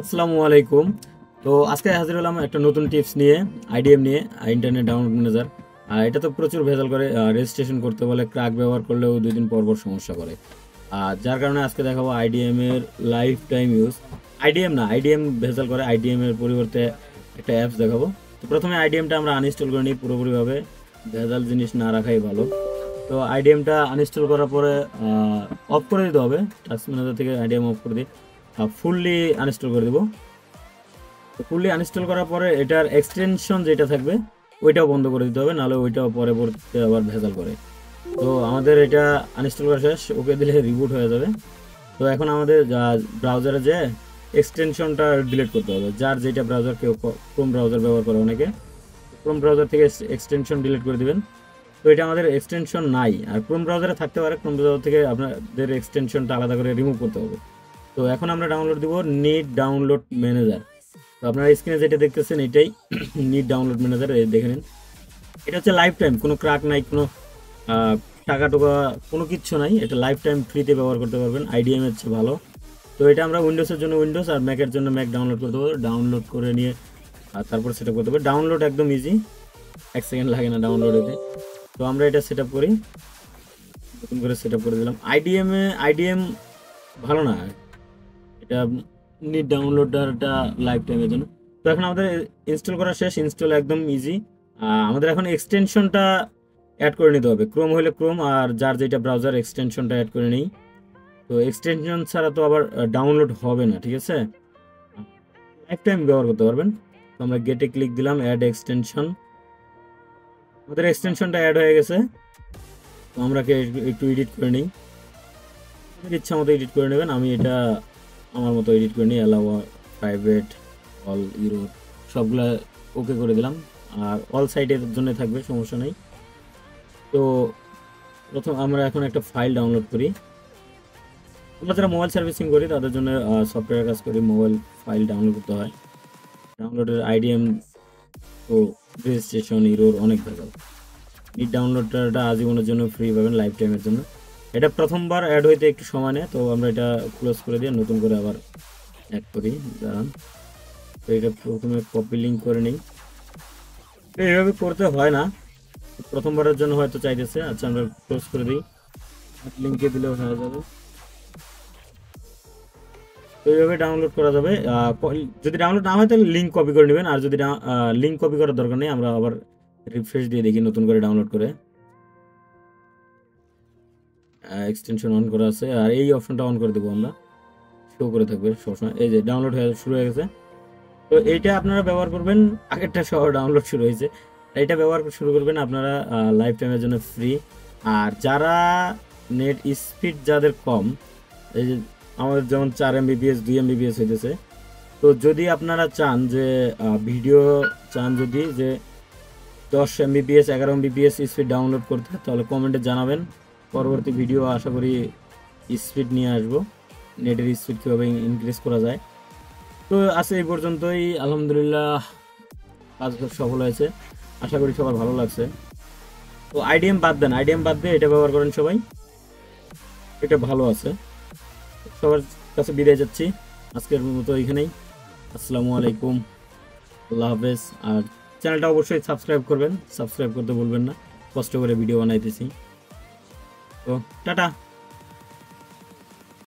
আসসালামু আলাইকুম। তো আজকে হাজির হলাম একটা নতুন টিপস নিয়ে, আইডিএম নিয়ে, ইন্টারনেট ডাউনলোড ম্যানেজার। এটা তো প্রচুর ভেজাল করে, রেজিস্ট্রেশন করতে বলে, ক্র্যাক ব্যবহার করলেও 2 দিন পর পর সমস্যা করে। যার কারণে আজকে দেখাবো আইডিএম এর লাইফ টাইম ইউজ। আইডিএম ভেজাল করে, আইডিএম এর পরিবর্তে একটা অ্যাপস দেখাবো। তো প্রথমে আইডিএমটা আমরা আনইনস্টল করে নিই পুরোপুরিভাবে, ভেজাল জিনিস না রাখাই ভালো। তো আইডিএমটা আনইনস্টল করার পরে অফ করে দিতে হবে, টাস্ক ম্যানেজার থেকে আইডিএম অফ করে দিই, ফুললি আনইনস্টল করে দেবো। তো ফুললি আনইনস্টল করার পরে এটার এক্সটেনশন যেটা থাকবে ওইটাও বন্ধ করে দিতে হবে, নাহলে ওইটাও পরবর্তীতে আবার ভেজাল করে। তো আমাদের এটা আনইনস্টল করা শেষ, ওকে দিলে রিবুট হয়ে যাবে। তো এখন আমাদের ব্রাউজারে যে এক্সটেনশনটা ডিলিট করতে হবে, যার যেটা ব্রাউজার, কেউ ক্রোম ব্রাউজার ব্যবহার করে অনেকে, ক্রোম ব্রাউজার থেকে এক্সটেনশন ডিলিট করে দিবেন। তো এটা আমাদের এক্সটেনশন নাই, আর ক্রোম ব্রাউজারে থাকতে পারে, ক্রোম ব্রাউজার থেকে আপনাদের এক্সটেনশনটা আলাদা করে রিমুভ করতে হবে। তো এখন আমরা ডাউনলোড দিব নিট ডাউনলোড ম্যানেজার। তো আপনারা স্ক্রিনে যেটা দেখতেছেন এটাই নিট ডাউনলোড ম্যানেজার, দেখে নিন। এটা হচ্ছে লাইফ টাইম, কোনো ক্র্যাক নাই, কোনো টাকা টোকা কোনো কিচ্ছু নাই, এটা লাইফ টাইম ফ্রিতে ব্যবহার করতে পারবেন, আইডিএম এর চেয়ে ভালো। তো এটা আমরা উইন্ডোজের জন্য উইন্ডোজ আর ম্যাকের জন্য ম্যাক ডাউনলোড করতে পারবো। ডাউনলোড করে নিয়ে আর তারপর সেট আপ করতে হবে। ডাউনলোড একদম ইজি, 1 সেকেন্ড লাগে না ডাউনলোড হতে। তো আমরা এটা সেট আপ করি, নতুন করে সেট আপ করে দিলাম। আইডিএম ভালো না, এটা নিট ডাউনলোডারটা লাইফ টাইমের জন্য। তো এখন আমাদের ইনস্টল করা শেষ, ইনস্টল একদম ইজি। আমাদের এখন এক্সটেনশনটা অ্যাড করে নিতে হবে, ক্রোম হলে ক্রোম, আর যার যেটা ব্রাউজার এক্সটেনশনটা অ্যাড করে নিই। তো এক্সটেনশন ছাড়া তো আবার ডাউনলোড হবে না, ঠিক আছে? লাইফ টাইম ব্যবহার করতে পারবেন। তো আমরা গেটে ক্লিক দিলাম, অ্যাড এক্সটেনশন। আমাদের এক্সটেনশনটা অ্যাড হয়ে গেছে। তো আমরা একটু এডিট করে নিই, ইচ্ছা মতো এডিট করে নেবেন। আমি এটা আমার মতো এডিট করে নিই, অ্যালাউ, প্রাইভেট, অল, ইউরো সবগুলা ওকে করে দিলাম। আর অল সাইটের জন্য থাকবে, সমস্যা নেই। তো প্রথম আমরা এখন একটা ফাইল ডাউনলোড করি। আমরা যারা মোবাইল সার্ভিসিং করি তাদের জন্য সফটওয়্যার কাজ করি, মোবাইল ফাইল ডাউনলোড করতে হয়। ডাউনলোডের আইডিএম তো রেজিস্ট্রেশন ইউরোর অনেক ভেজাল। নিট ডাউনলোডটা আজীবনের জন্য ফ্রি পাবেন, লাইফ টাইমের জন্য। এটা প্রথমবার অ্যাড হইতে একটু সময় নেয়, তো আমরা এটা ক্লোজ করে দিয়ে নতুন করে আবার অ্যাড করি, দাঁড়ান। তো এটা প্রথমে কপি লিঙ্ক করে নিই। এইভাবে করতে হয় না, প্রথমবারের জন্য হয়তো চাইতেছে। আচ্ছা, আমরা ক্লোজ করে দিই, লিঙ্কে দিলেও হয়ে যাবে। তো এইভাবে ডাউনলোড করা যাবে। যদি ডাউনলোড না হয় তাহলে লিঙ্ক কপি করে নেবেন, আর যদি লিঙ্ক কপি করার দরকার নেই, আমরা আবার রিফ্রেশ দিয়ে দেখি নতুন করে ডাউনলোড করে। এক্সটেনশন অন করা আছে, আর এই অপশনটা অন করে দেবো আমরা, শো করে থাকবে সবসময়। এই যে ডাউনলোড হয়ে শুরু হয়ে গেছে। তো এইটা আপনারা ব্যবহার করবেন, আগেরটা সহ ডাউনলোড শুরু হয়েছে, এইটা ব্যবহার শুরু করবেন আপনারা, লাইফ টাইমের জন্য ফ্রি। আর যারা নেট স্পিড যাদের কম, এই যে আমাদের যেমন 4 MBps 2 MBps হইতেছে, তো যদি আপনারা চান যে ভিডিও চান, যদি যে 10 MBps 11 MBps স্পিড ডাউনলোড করতে, তাহলে কমেন্টে জানাবেন। পরবর্তী ভিডিও আশা করি স্পিড নিয়ে আসবো, নেটের স্পিড কীভাবে ইনক্রিজ করা যায়। তো আছে এই পর্যন্তই, আলহামদুলিল্লাহ কাজ সফল হয়েছে, আশা করি সবার ভালো লাগছে। তো আইডিএম বাদ দেন, আইডিএম বাদ দিয়ে এটা ব্যবহার করেন সবাই, এটা ভালো আছে। সবার কাছে বিদায় যাচ্ছি আজকের মতো এইখানেই। আসসালামু আলাইকুম, আল্লাহ হাফেজ। আর চ্যানেলটা অবশ্যই সাবস্ক্রাইব করবেন, সাবস্ক্রাইব করতে ভুলবেন না, কষ্ট করে ভিডিও বানাইতেছি। তো টাটা।